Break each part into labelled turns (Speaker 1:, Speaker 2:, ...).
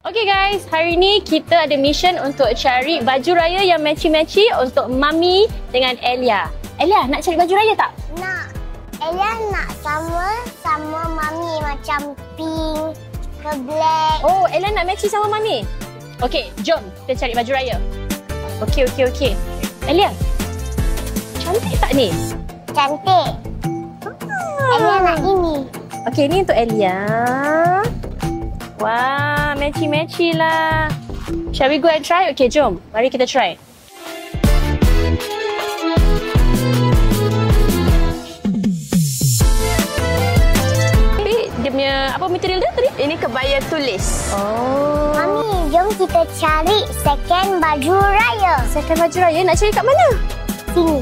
Speaker 1: Okay guys, hari ni kita ada mission untuk cari baju raya yang matchy-matchy untuk Mami dengan Elia. Elia, nak cari baju raya tak?
Speaker 2: Nak. Elia nak sama Mami macam pink ke black.
Speaker 1: Oh, Elia nak matchy sama Mami? Okay, jom kita cari baju raya. Okay. Elia, cantik tak ni?
Speaker 2: Cantik. Elia nak ini.
Speaker 1: Okay, ni untuk Elia. Wah, matchy-matchy lah. Shall we go and try? Okay, jom. Mari kita try. Dia punya apa material dia tadi?
Speaker 3: Ini kebaya tulis.
Speaker 1: Oh.
Speaker 2: Mami, jom kita cari second baju raya.
Speaker 1: Second baju raya nak cari kat mana?
Speaker 2: Sini.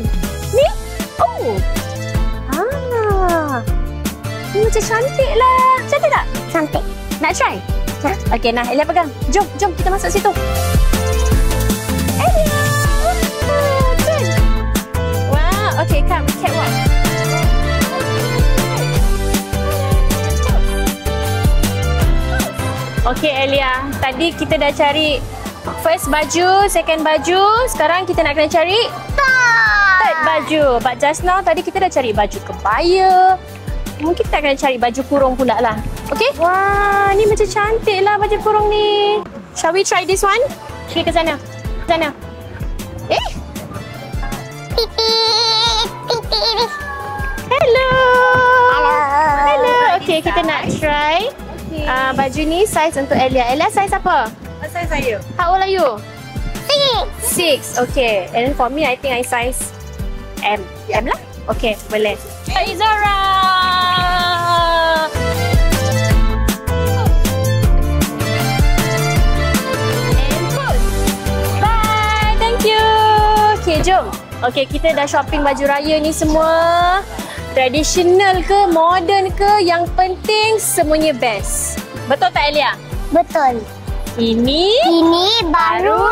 Speaker 1: Ni? Oh. Ni macam cantik lah. Cantik tak?
Speaker 2: Cantik.
Speaker 1: Nak try?
Speaker 2: Nak.
Speaker 1: Okey, nah Elia pegang. Jom kita masuk situ. Elia. Turn. Wow, okey, come catwalk. Okey Elia, tadi kita dah cari first baju, second baju, sekarang kita nak kena cari third baju. But just now tadi kita dah cari baju kebaya. Mungkin kita akan cari baju kurung pula lah. Okay? Wah, ni macam cantik lah baju kurung ni. Shall we try this one? Pergi ke sana. Sana. Hello. Hello. Okay, kita nak try baju ni size untuk Elia. Elia size apa?
Speaker 3: Size saya.
Speaker 1: How old are you?
Speaker 2: 6.
Speaker 1: 6. Okay. And then for me, I think I size M. M lah? Okay, boleh. Hai Zara! And push. Bye! Thank you! Okay, jom. Okay, kita dah shopping baju raya ni semua. Traditional ke, modern ke, yang penting semuanya best. Betul tak Elia?
Speaker 2: Betul.
Speaker 1: Ini
Speaker 2: Ini baru